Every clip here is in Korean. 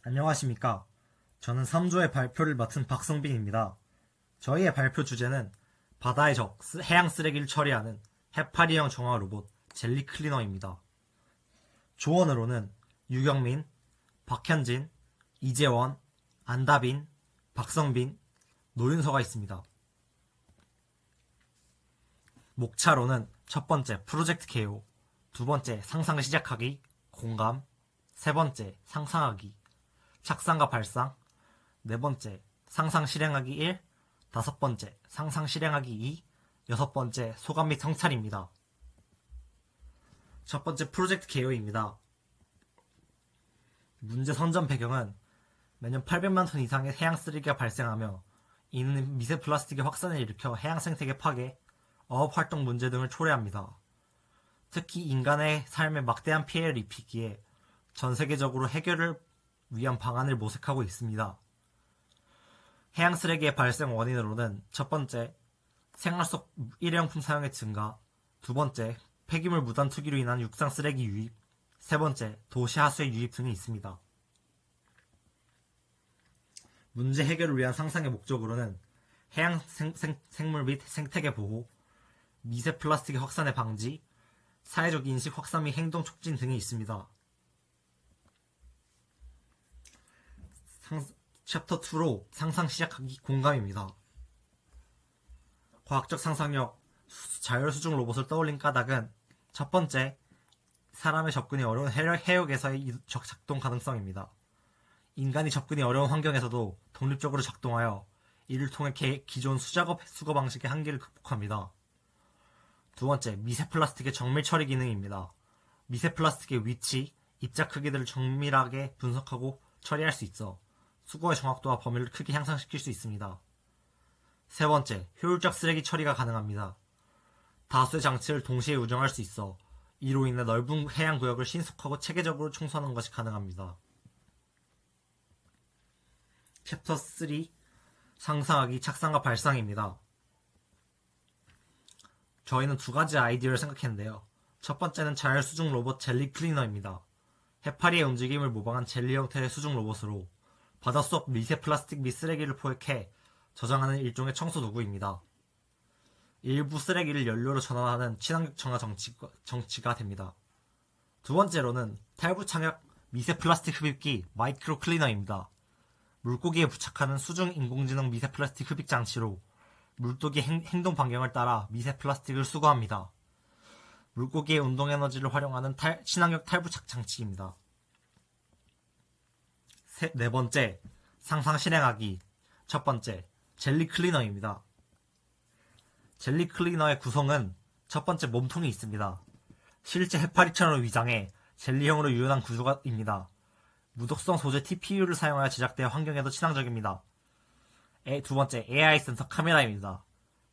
안녕하십니까. 저는 3조의 발표를 맡은 박성빈입니다. 저희의 발표 주제는 바다의 적, 해양 쓰레기를 처리하는 해파리형 정화 로봇 젤리 클리너입니다. 조언으로는 유경민, 박현진, 이재원, 안다빈, 박성빈, 노윤서가 있습니다. 목차로는 첫 번째 프로젝트 개요, 두 번째 상상 시작하기, 공감, 세 번째 상상하기, 착상과 발상, 네 번째 상상 실행하기 1, 다섯 번째 상상 실행하기 2, 여섯 번째 소감 및 성찰입니다. 첫 번째 프로젝트 개요입니다. 문제 선점 배경은 매년 800만 톤 이상의 해양 쓰레기가 발생하며 이는 미세 플라스틱의 확산을 일으켜 해양 생태계 파괴, 어업 활동 문제 등을 초래합니다. 특히 인간의 삶에 막대한 피해를 입히기에 전 세계적으로 해결을 위한 방안을 모색하고 있습니다. 해양 쓰레기의 발생 원인으로는 첫 번째, 생활 속 일회용품 사용의 증가, 두 번째, 폐기물 무단 투기로 인한 육상 쓰레기 유입, 세 번째, 도시 하수의 유입 등이 있습니다. 문제 해결을 위한 상상의 목적으로는 해양 생물 및 생태계 보호, 미세 플라스틱의 확산의 방지, 사회적 인식 확산 및 행동 촉진 등이 있습니다. 챕터 2로 상상 시작하기 공감입니다. 과학적 상상력, 자율수중 로봇을 떠올린 까닭은 첫 번째, 사람의 접근이 어려운 해역에서의 작동 가능성입니다. 인간이 접근이 어려운 환경에서도 독립적으로 작동하여 이를 통해 기존 수작업 수거 방식의 한계를 극복합니다. 두 번째, 미세 플라스틱의 정밀 처리 기능입니다. 미세 플라스틱의 위치, 입자 크기들을 정밀하게 분석하고 처리할 수 있어 수거의 정확도와 범위를 크게 향상시킬 수 있습니다. 세 번째, 효율적 쓰레기 처리가 가능합니다. 다수의 장치를 동시에 운영할 수 있어 이로 인해 넓은 해양 구역을 신속하고 체계적으로 청소하는 것이 가능합니다. 챕터 3, 상상하기, 착상과 발상입니다. 저희는 두 가지 아이디어를 생각했는데요. 첫 번째는 자율수중 로봇 젤리 클리너입니다. 해파리의 움직임을 모방한 젤리 형태의 수중 로봇으로 바닷속 미세 플라스틱 및 쓰레기를 포획해 저장하는 일종의 청소 도구입니다. 일부 쓰레기를 연료로 전환하는 친환경 정화 정치가 됩니다. 두 번째로는 탈부 착약 미세 플라스틱 흡입기 마이크로 클리너입니다. 물고기에 부착하는 수중 인공지능 미세 플라스틱 흡입 장치로 물고기 행동 반경을 따라 미세 플라스틱을 수거합니다. 물고기의 운동 에너지를 활용하는 친환경 탈부착 장치입니다. 네 번째, 상상 실행하기. 첫 번째, 젤리 클리너입니다. 젤리 클리너의 구성은 첫 번째 몸통이 있습니다. 실제 해파리처럼 위장해 젤리형으로 유연한 구조입니다. 무독성 소재 TPU를 사용하여 제작되어 환경에도 친환적입니다. 두 번째, AI 센서 카메라입니다.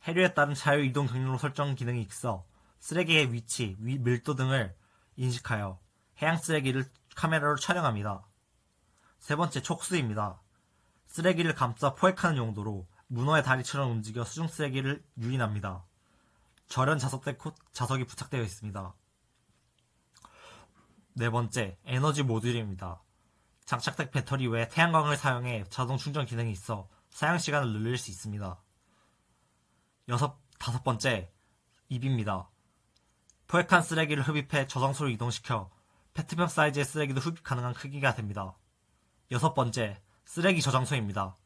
해류에 따른 자유이동 경로 설정 기능이 있어 쓰레기의 위치, 밀도 등을 인식하여 해양 쓰레기를 카메라로 촬영합니다. 세 번째, 촉수입니다. 쓰레기를 감싸 포획하는 용도로 문어의 다리처럼 움직여 수중 쓰레기를 유인합니다. 절연 자석이 부착되어 있습니다. 네 번째, 에너지 모듈입니다. 장착된 배터리 외에 태양광을 사용해 자동 충전 기능이 있어 사용 시간을 늘릴 수 있습니다. 다섯 번째, 입입니다. 포획한 쓰레기를 흡입해 저장소로 이동시켜 페트병 사이즈의 쓰레기도 흡입 가능한 크기가 됩니다. 여섯 번째, 쓰레기 저장소입니다.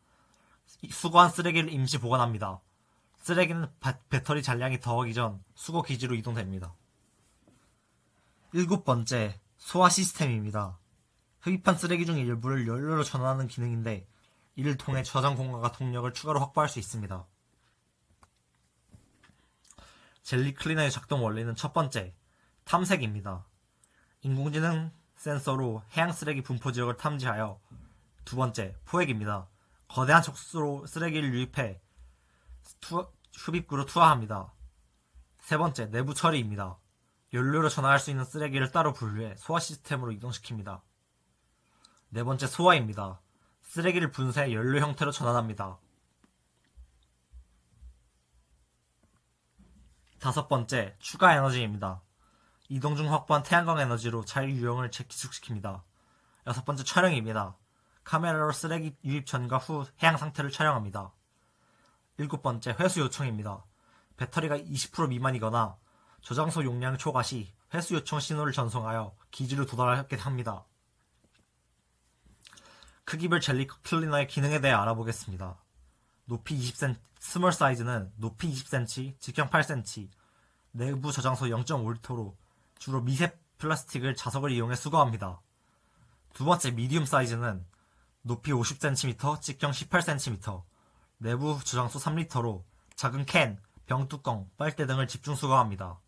수거한 쓰레기를 임시 보관합니다. 쓰레기는 배터리 잔량이 더하기 전 수거 기지로 이동됩니다. 일곱 번째, 소화 시스템입니다. 흡입한 쓰레기 중 일부를 연료로 전환하는 기능인데 이를 통해 저장 공간과 동력을 추가로 확보할 수 있습니다. 젤리 클리너의 작동 원리는 첫 번째, 탐색입니다. 인공지능 센서로 해양 쓰레기 분포 지역을 탐지하여 두 번째, 포획입니다. 거대한 촉수로 쓰레기를 유입해 흡입구로 투하합니다. 세 번째, 내부 처리입니다. 연료로 전환할 수 있는 쓰레기를 따로 분류해 소화 시스템으로 이동시킵니다. 네 번째, 소화입니다. 쓰레기를 분쇄해 연료 형태로 전환합니다. 다섯 번째, 추가 에너지입니다. 이동 중 확보한 태양광 에너지로 자유 유형을 재기축시킵니다. 여섯 번째, 촬영입니다. 카메라로 쓰레기 유입 전과 후 해양 상태를 촬영합니다. 7번째, 회수 요청입니다. 배터리가 20% 미만이거나 저장소 용량 초과 시 회수 요청 신호를 전송하여 기지로 도달하게 합니다. 크기별 젤리 클리너의 기능에 대해 알아보겠습니다. 높이 20cm, 스몰 사이즈는 높이 20cm, 직경 8cm, 내부 저장소 0.5리터로 주로 미세 플라스틱을 자석을 이용해 수거합니다. 두 번째, 미디움 사이즈는 높이 50cm, 직경 18cm, 내부 저장소 3리터로 작은 캔, 병뚜껑, 빨대 등을 집중 수거합니다.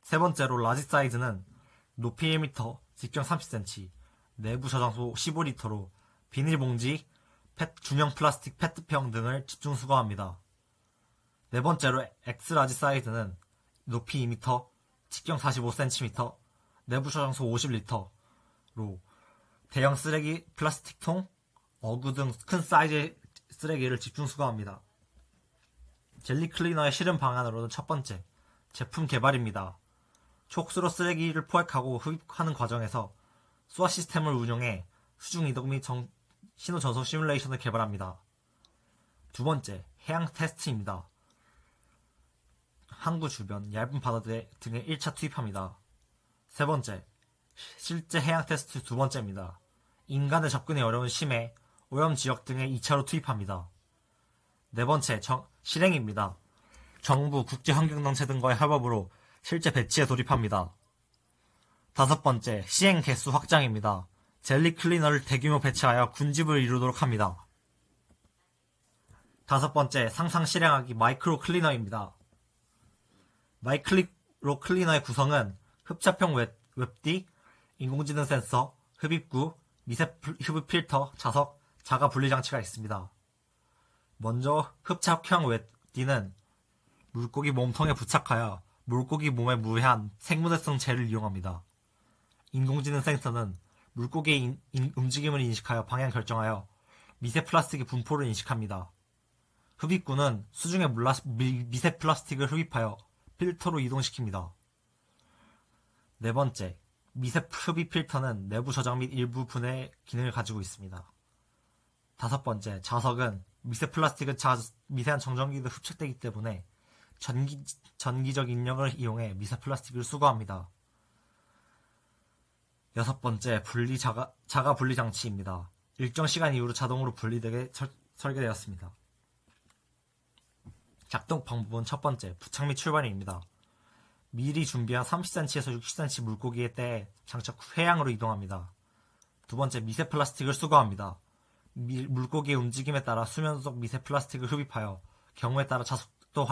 세 번째로 라지 사이즈는 높이 1m, 직경 30cm, 내부 저장소 15리터로 비닐봉지, 중형 플라스틱 페트병 등을 집중 수거합니다. 네 번째로 엑스라지 사이즈는 높이 2m, 직경 45cm, 내부 저장소 50리터로 대형 쓰레기, 플라스틱통, 어구 등 큰 사이즈의 쓰레기를 집중 수거합니다. 젤리 클리너의 실험 방안으로는 첫 번째, 제품 개발입니다. 촉수로 쓰레기를 포획하고 흡입하는 과정에서 수화 시스템을 운용해 수중 이동 및 신호 전송 시뮬레이션을 개발합니다. 두 번째, 해양 테스트입니다. 항구 주변 얇은 바다 등에 1차 투입합니다. 세 번째, 실제 해양 테스트 두 번째입니다. 인간의 접근이 어려운 심해, 오염 지역 등에 2차로 투입합니다. 네 번째, 실행입니다. 정부, 국제환경단체 등과의 협업으로 실제 배치에 돌입합니다. 다섯 번째, 시행 개수 확장입니다. 젤리 클리너를 대규모 배치하여 군집을 이루도록 합니다. 다섯 번째, 상상 실행하기 마이크로 클리너입니다. 마이크로 클리너의 구성은 흡착형 웹디, 인공지능 센서, 흡입구, 미세 흡입 필터, 자석, 자가 분리 장치가 있습니다. 먼저 흡착형 웹디는 물고기 몸통에 부착하여 물고기 몸에 무해한 생분해성 젤을 이용합니다. 인공지능 센서는 물고기의 움직임을 인식하여 방향 결정하여 미세 플라스틱의 분포를 인식합니다. 흡입구는 수중의 미세 플라스틱을 흡입하여 필터로 이동시킵니다. 네 번째, 미세 흡입 필터는 내부 저장 및 일부 분해 기능을 가지고 있습니다. 다섯 번째, 자석은 미세 플라스틱은 미세한 정전기도 흡착되기 때문에 전기적 인력을 이용해 미세 플라스틱을 수거합니다. 여섯 번째, 자가 분리 장치입니다. 일정 시간 이후로 자동으로 분리되게 설계되었습니다. 작동 방법은 첫 번째, 부착 및 출발입니다. 미리 준비한 30cm에서 60cm 물고기의 떼에 장착 후 해양으로 이동합니다. 두 번째, 미세 플라스틱을 수거합니다. 물고기의 움직임에 따라 수면 속 미세 플라스틱을 흡입하여 경우에 따라 자석도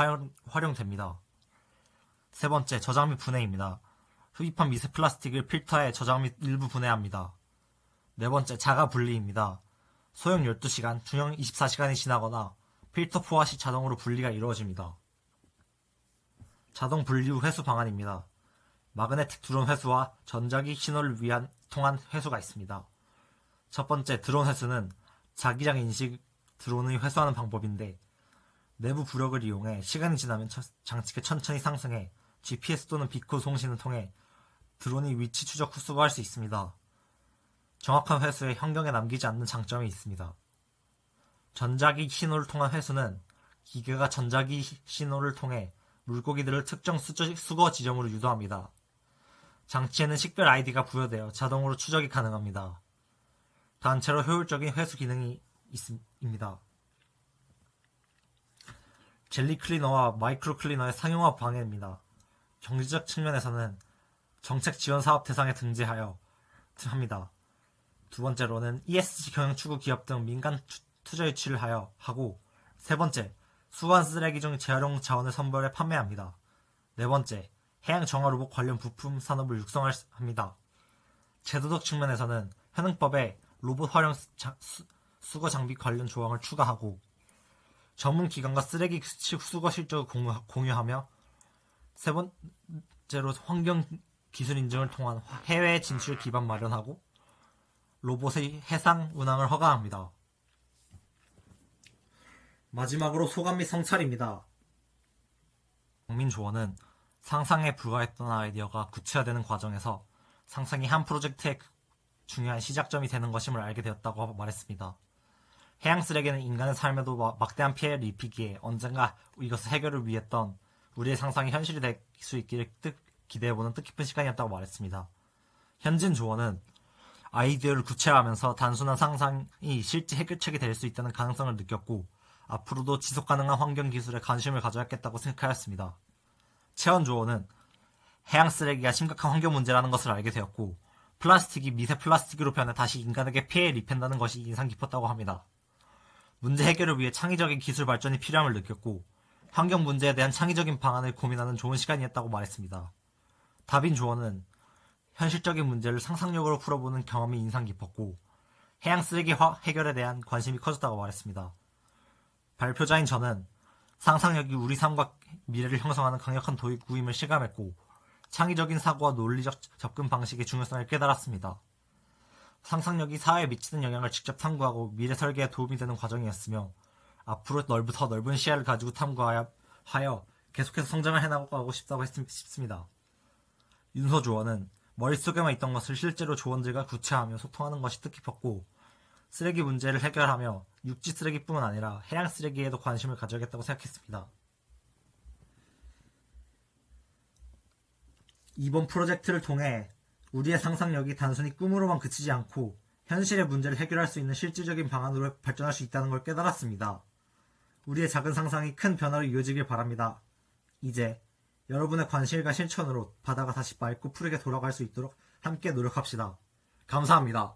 활용됩니다. 세 번째, 저장 및 분해입니다. 흡입한 미세 플라스틱을 필터에 저장 및 일부 분해합니다. 네 번째, 자가 분리입니다. 소형 12시간, 중형 24시간이 지나거나 필터 포화 시 자동으로 분리가 이루어집니다. 자동 분리 후 회수 방안입니다. 마그네틱 드론 회수와 전자기 신호를 통한 회수가 있습니다. 첫 번째, 드론 회수는 자기장 인식 드론을 회수하는 방법인데 내부 부력을 이용해 시간이 지나면 장치가 천천히 상승해 GPS 또는 비코 송신을 통해 드론이 위치 추적 후 수거할 수 있습니다. 정확한 회수에 환경에 남기지 않는 장점이 있습니다. 전자기 신호를 통한 회수는 기계가 전자기 신호를 통해 물고기들을 특정 수거 지점으로 유도합니다. 장치에는 식별 아이디가 부여되어 자동으로 추적이 가능합니다. 단체로 효율적인 회수 기능이 있습니다. 젤리 클리너와 마이크로 클리너의 상용화 방해입니다. 경제적 측면에서는 정책 지원 사업 대상에 등재하여 합니다. 두 번째로는 ESG 경영 추구 기업 등 민간 투자 유치를 하고 세 번째, 수거한 쓰레기 중 재활용 자원을 선별해 판매합니다. 네 번째, 해양 정화 로봇 관련 부품 산업을 육성합니다. 제도적 측면에서는 현행법에 로봇 활용 수거 장비 관련 조항을 추가하고 전문 기관과 쓰레기 수거 실적을 공유하며 세 번째로 환경 기술 인증을 통한 해외 진출 기반 마련하고 로봇의 해상 운항을 허가합니다. 마지막으로 소감 및 성찰입니다. 국민조언은 상상에 불과했던 아이디어가 구체화되는 과정에서 상상이 한 프로젝트의 중요한 시작점이 되는 것임을 알게 되었다고 말했습니다. 해양 쓰레기는 인간의 삶에도 막대한 피해를 입히기에 언젠가 이것을 해결을 위했던 우리의 상상이 현실이 될 수 있기를 기대해보는 뜻깊은 시간이었다고 말했습니다. 현진 조원은 아이디어를 구체화하면서 단순한 상상이 실제 해결책이 될 수 있다는 가능성을 느꼈고 앞으로도 지속가능한 환경기술에 관심을 가져야겠다고 생각하였습니다. 채원 조원은 해양 쓰레기가 심각한 환경 문제라는 것을 알게 되었고 플라스틱이 미세 플라스틱으로 변해 다시 인간에게 피해를 입힌다는 것이 인상 깊었다고 합니다. 문제 해결을 위해 창의적인 기술 발전이 필요함을 느꼈고 환경 문제에 대한 창의적인 방안을 고민하는 좋은 시간이었다고 말했습니다. 다빈 조원은 현실적인 문제를 상상력으로 풀어보는 경험이 인상 깊었고 해양 쓰레기 해결에 대한 관심이 커졌다고 말했습니다. 발표자인 저는 상상력이 우리 삶과 미래를 형성하는 강력한 도구임을 실감했고 창의적인 사고와 논리적 접근 방식의 중요성을 깨달았습니다. 상상력이 사회에 미치는 영향을 직접 탐구하고 미래 설계에 도움이 되는 과정이었으며 앞으로 더 넓은 시야를 가지고 탐구하여 계속해서 성장을 해나가고 싶다고 싶습니다. 윤서 조원은 머릿속에만 있던 것을 실제로 조원들과 구체화하며 소통하는 것이 뜻깊었고 쓰레기 문제를 해결하며 육지 쓰레기뿐만 아니라 해양 쓰레기에도 관심을 가져야겠다고 생각했습니다. 이번 프로젝트를 통해 우리의 상상력이 단순히 꿈으로만 그치지 않고 현실의 문제를 해결할 수 있는 실질적인 방안으로 발전할 수 있다는 걸 깨달았습니다. 우리의 작은 상상이 큰 변화로 이어지길 바랍니다. 이제 여러분의 관심과 실천으로 바다가 다시 맑고 푸르게 돌아갈 수 있도록 함께 노력합시다. 감사합니다.